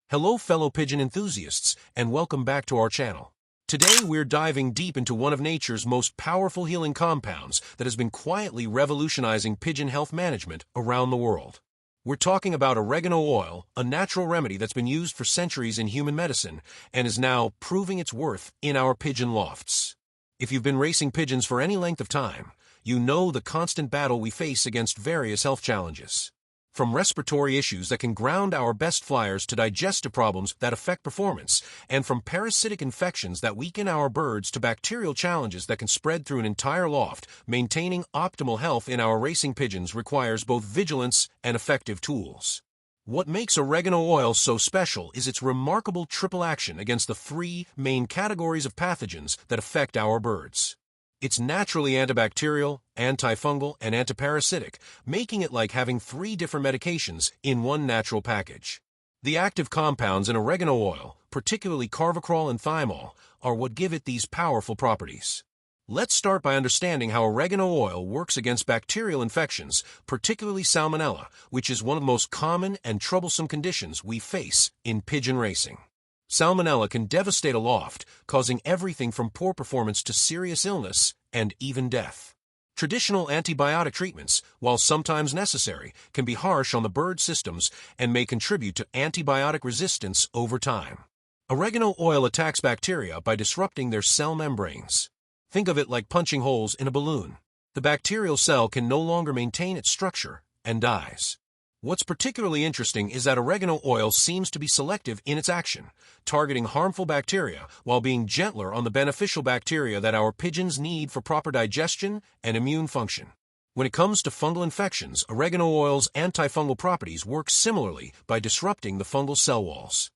Hello fellow pigeon enthusiasts, and welcome back to our channel. Today we're diving deep into one of nature's most powerful healing compounds that has been quietly revolutionizing pigeon health management around the world. We're talking about oregano oil, a natural remedy that's been used for centuries in human medicine and is now proving its worth in our pigeon lofts. If you've been racing pigeons for any length of time, you know the constant battle we face against various health challenges. From respiratory issues that can ground our best flyers to digestive problems that affect performance, and from parasitic infections that weaken our birds to bacterial challenges that can spread through an entire loft, maintaining optimal health in our racing pigeons requires both vigilance and effective tools. What makes oregano oil so special is its remarkable triple action against the three main categories of pathogens that affect our birds. It's naturally antibacterial, antifungal, and antiparasitic, making it like having three different medications in one natural package. The active compounds in oregano oil, particularly carvacrol and thymol, are what give it these powerful properties. Let's start by understanding how oregano oil works against bacterial infections, particularly Salmonella, which is one of the most common and troublesome conditions we face in pigeon racing. Salmonella can devastate a loft, causing everything from poor performance to serious illness and even death. Traditional antibiotic treatments, while sometimes necessary, can be harsh on the bird systems and may contribute to antibiotic resistance over time. Oregano oil attacks bacteria by disrupting their cell membranes. Think of it like punching holes in a balloon. The bacterial cell can no longer maintain its structure and dies. What's particularly interesting is that oregano oil seems to be selective in its action, targeting harmful bacteria while being gentler on the beneficial bacteria that our pigeons need for proper digestion and immune function. When it comes to fungal infections, oregano oil's antifungal properties work similarly by disrupting the fungal cell walls.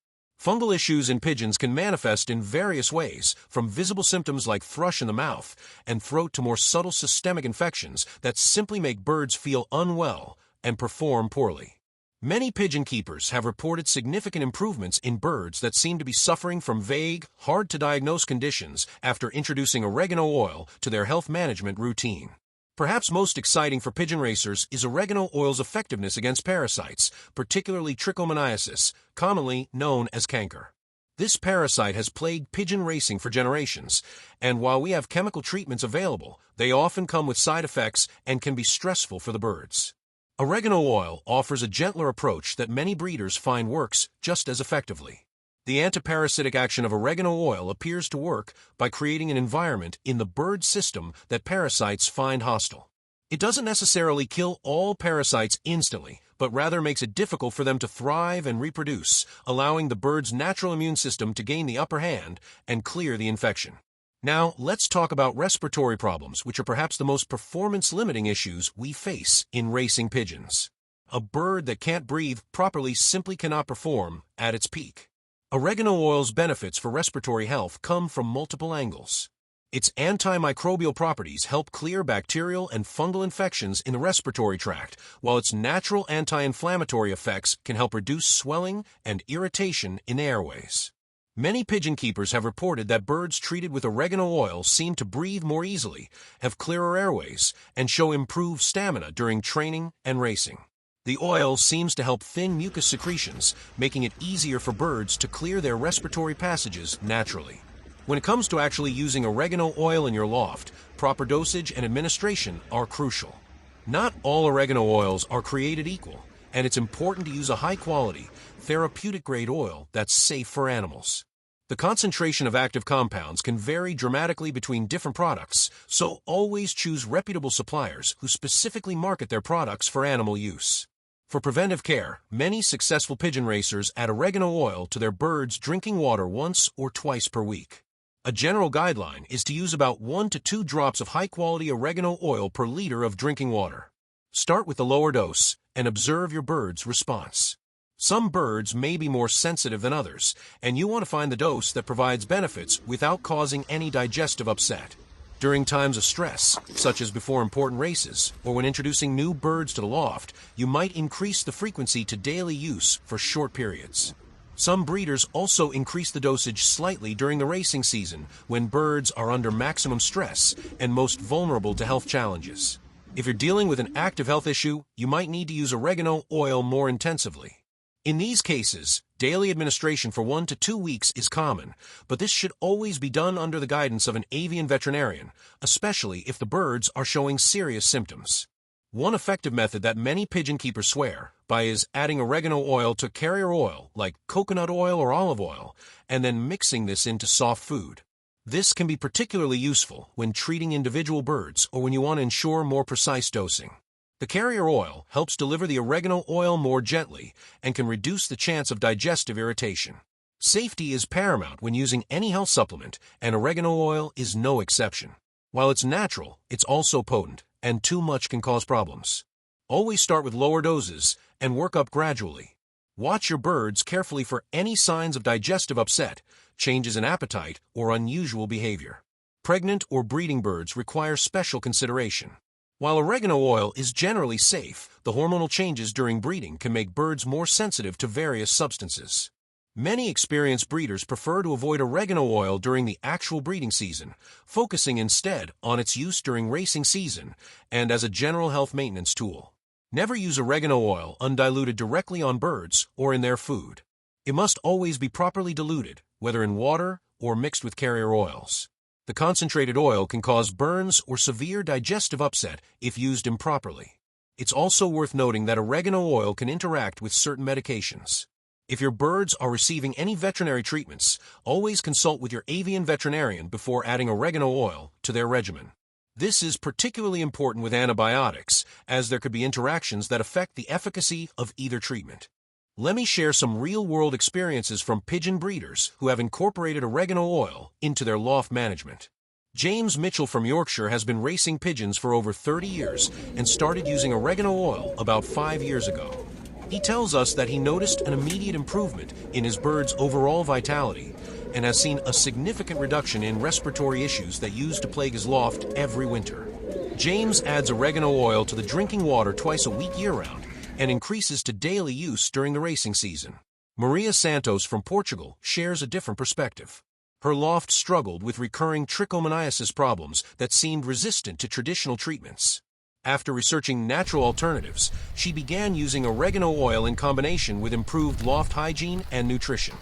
Fungal issues in pigeons can manifest in various ways, from visible symptoms like thrush in the mouth and throat to more subtle systemic infections that simply make birds feel unwell and perform poorly. Many pigeon keepers have reported significant improvements in birds that seem to be suffering from vague, hard-to-diagnose conditions after introducing oregano oil to their health management routine. Perhaps most exciting for pigeon racers is oregano oil's effectiveness against parasites, particularly Trichomoniasis, commonly known as canker. This parasite has plagued pigeon racing for generations, and while we have chemical treatments available, they often come with side effects and can be stressful for the birds. Oregano oil offers a gentler approach that many breeders find works just as effectively. The antiparasitic action of oregano oil appears to work by creating an environment in the bird system that parasites find hostile. It doesn't necessarily kill all parasites instantly, but rather makes it difficult for them to thrive and reproduce, allowing the bird's natural immune system to gain the upper hand and clear the infection. Now, let's talk about respiratory problems, which are perhaps the most performance-limiting issues we face in racing pigeons. A bird that can't breathe properly simply cannot perform at its peak. Oregano oil's benefits for respiratory health come from multiple angles. Its antimicrobial properties help clear bacterial and fungal infections in the respiratory tract, while its natural anti-inflammatory effects can help reduce swelling and irritation in the airways. Many pigeon keepers have reported that birds treated with oregano oil seem to breathe more easily, have clearer airways, and show improved stamina during training and racing. The oil seems to help thin mucus secretions, making it easier for birds to clear their respiratory passages naturally. When it comes to actually using oregano oil in your loft, proper dosage and administration are crucial. Not all oregano oils are created equal, and it's important to use a high-quality, therapeutic-grade oil that's safe for animals. The concentration of active compounds can vary dramatically between different products, so always choose reputable suppliers who specifically market their products for animal use. For preventive care, many successful pigeon racers add oregano oil to their birds' drinking water once or twice per week. A general guideline is to use about 1 to 2 drops of high-quality oregano oil per liter of drinking water. Start with the lower dose and observe your bird's response. Some birds may be more sensitive than others, and you want to find the dose that provides benefits without causing any digestive upset. During times of stress, such as before important races, or when introducing new birds to the loft, you might increase the frequency to daily use for short periods. Some breeders also increase the dosage slightly during the racing season, when birds are under maximum stress and most vulnerable to health challenges. If you're dealing with an active health issue, you might need to use oregano oil more intensively. In these cases, daily administration for 1 to 2 weeks is common, but this should always be done under the guidance of an avian veterinarian, especially if the birds are showing serious symptoms. One effective method that many pigeon keepers swear by is adding oregano oil to carrier oil, like coconut oil or olive oil, and then mixing this into soft food. This can be particularly useful when treating individual birds or when you want to ensure more precise dosing. The carrier oil helps deliver the oregano oil more gently and can reduce the chance of digestive irritation. Safety is paramount when using any health supplement, and oregano oil is no exception. While it's natural, it's also potent, and too much can cause problems. Always start with lower doses and work up gradually. Watch your birds carefully for any signs of digestive upset, changes in appetite, or unusual behavior. Pregnant or breeding birds require special consideration. While oregano oil is generally safe, the hormonal changes during breeding can make birds more sensitive to various substances. Many experienced breeders prefer to avoid oregano oil during the actual breeding season, focusing instead on its use during racing season and as a general health maintenance tool. Never use oregano oil undiluted directly on birds or in their food. It must always be properly diluted, whether in water or mixed with carrier oils. The concentrated oil can cause burns or severe digestive upset if used improperly. It's also worth noting that oregano oil can interact with certain medications. If your birds are receiving any veterinary treatments, always consult with your avian veterinarian before adding oregano oil to their regimen. This is particularly important with antibiotics, as there could be interactions that affect the efficacy of either treatment. Let me share some real-world experiences from pigeon breeders who have incorporated oregano oil into their loft management. James Mitchell from Yorkshire has been racing pigeons for over 30 years and started using oregano oil about 5 years ago. He tells us that he noticed an immediate improvement in his birds' overall vitality and has seen a significant reduction in respiratory issues that used to plague his loft every winter. James adds oregano oil to the drinking water twice a week year-round and increases to daily use during the racing season. Maria Santos from Portugal shares a different perspective. Her loft struggled with recurring trichomoniasis problems that seemed resistant to traditional treatments. After researching natural alternatives, she began using oregano oil in combination with improved loft hygiene and nutrition.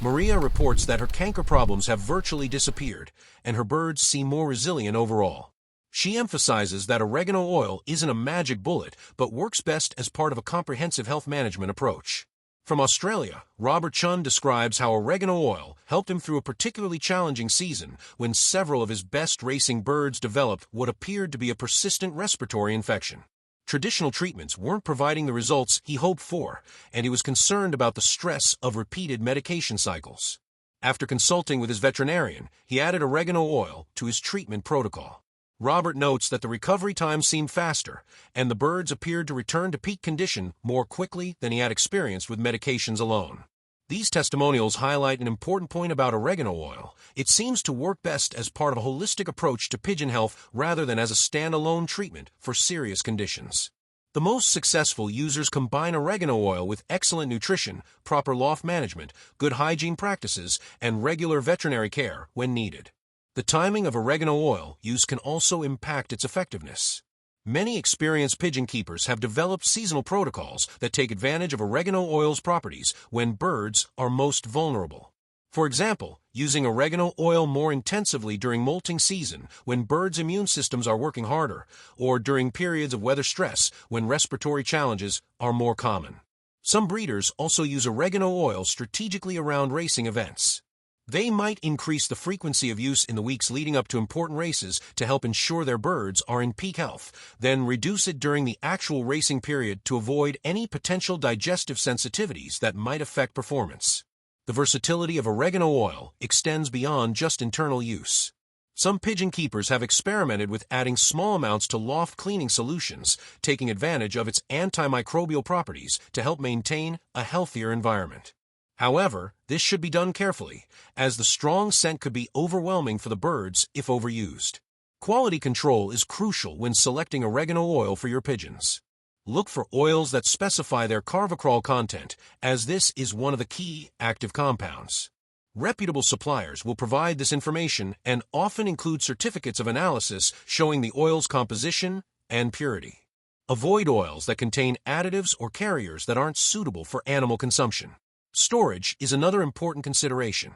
Maria reports that her canker problems have virtually disappeared, and her birds seem more resilient overall. She emphasizes that oregano oil isn't a magic bullet, but works best as part of a comprehensive health management approach. From Australia, Robert Chun describes how oregano oil helped him through a particularly challenging season when several of his best racing birds developed what appeared to be a persistent respiratory infection. Traditional treatments weren't providing the results he hoped for, and he was concerned about the stress of repeated medication cycles. After consulting with his veterinarian, he added oregano oil to his treatment protocol. Robert notes that the recovery time seemed faster, and the birds appeared to return to peak condition more quickly than he had experienced with medications alone. These testimonials highlight an important point about oregano oil. It seems to work best as part of a holistic approach to pigeon health rather than as a standalone treatment for serious conditions. The most successful users combine oregano oil with excellent nutrition, proper loft management, good hygiene practices, and regular veterinary care when needed. The timing of oregano oil use can also impact its effectiveness. Many experienced pigeon keepers have developed seasonal protocols that take advantage of oregano oil's properties when birds are most vulnerable. For example, using oregano oil more intensively during molting season when birds' immune systems are working harder, or during periods of weather stress when respiratory challenges are more common. Some breeders also use oregano oil strategically around racing events. They might increase the frequency of use in the weeks leading up to important races to help ensure their birds are in peak health, then reduce it during the actual racing period to avoid any potential digestive sensitivities that might affect performance. The versatility of oregano oil extends beyond just internal use. Some pigeon keepers have experimented with adding small amounts to loft cleaning solutions, taking advantage of its antimicrobial properties to help maintain a healthier environment. However, this should be done carefully, as the strong scent could be overwhelming for the birds if overused. Quality control is crucial when selecting oregano oil for your pigeons. Look for oils that specify their carvacrol content, as this is one of the key active compounds. Reputable suppliers will provide this information and often include certificates of analysis showing the oil's composition and purity. Avoid oils that contain additives or carriers that aren't suitable for animal consumption. Storage is another important consideration.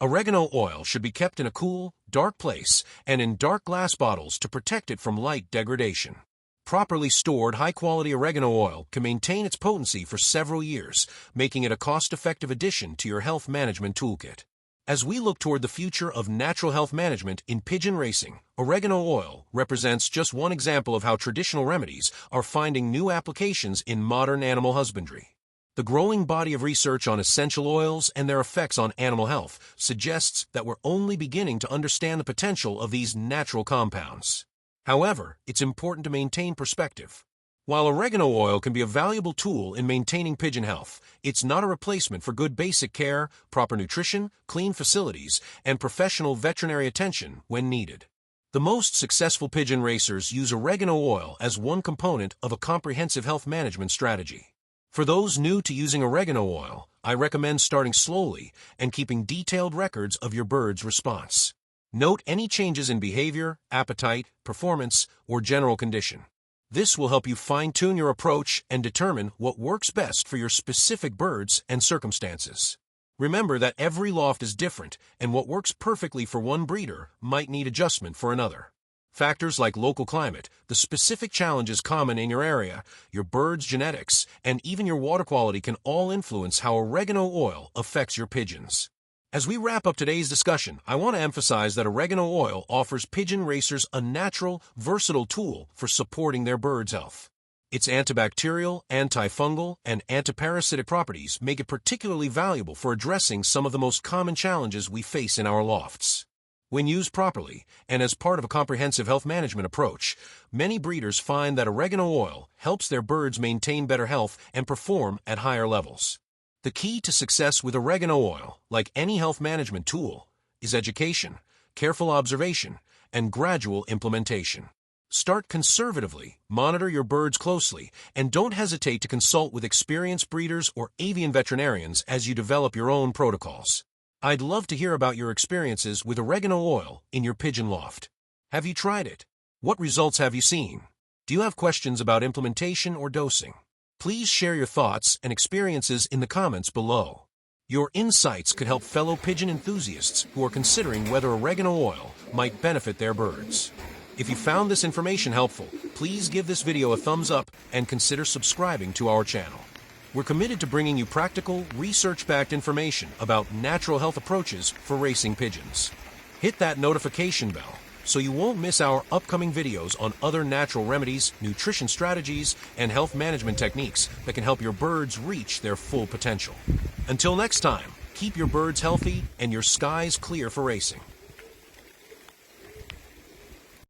Oregano oil should be kept in a cool, dark place and in dark glass bottles to protect it from light degradation. Properly stored high-quality oregano oil can maintain its potency for several years, making it a cost-effective addition to your health management toolkit. As we look toward the future of natural health management in pigeon racing, oregano oil represents just one example of how traditional remedies are finding new applications in modern animal husbandry. The growing body of research on essential oils and their effects on animal health suggests that we're only beginning to understand the potential of these natural compounds. However, it's important to maintain perspective. While oregano oil can be a valuable tool in maintaining pigeon health, it's not a replacement for good basic care, proper nutrition, clean facilities, and professional veterinary attention when needed. The most successful pigeon racers use oregano oil as one component of a comprehensive health management strategy. For those new to using oregano oil, I recommend starting slowly and keeping detailed records of your bird's response. Note any changes in behavior, appetite, performance, or general condition. This will help you fine-tune your approach and determine what works best for your specific birds and circumstances. Remember that every loft is different, and what works perfectly for one breeder might need adjustment for another. Factors like local climate, the specific challenges common in your area, your bird's genetics, and even your water quality can all influence how oregano oil affects your pigeons. As we wrap up today's discussion, I want to emphasize that oregano oil offers pigeon racers a natural, versatile tool for supporting their birds' health. Its antibacterial, antifungal, and antiparasitic properties make it particularly valuable for addressing some of the most common challenges we face in our lofts. When used properly, and as part of a comprehensive health management approach, many breeders find that oregano oil helps their birds maintain better health and perform at higher levels. The key to success with oregano oil, like any health management tool, is education, careful observation, and gradual implementation. Start conservatively, monitor your birds closely, and don't hesitate to consult with experienced breeders or avian veterinarians as you develop your own protocols. I'd love to hear about your experiences with oregano oil in your pigeon loft. Have you tried it? What results have you seen? Do you have questions about implementation or dosing? Please share your thoughts and experiences in the comments below. Your insights could help fellow pigeon enthusiasts who are considering whether oregano oil might benefit their birds. If you found this information helpful, please give this video a thumbs up and consider subscribing to our channel. We're committed to bringing you practical, research-backed information about natural health approaches for racing pigeons. Hit that notification bell so you won't miss our upcoming videos on other natural remedies, nutrition strategies, and health management techniques that can help your birds reach their full potential. Until next time, keep your birds healthy and your skies clear for racing.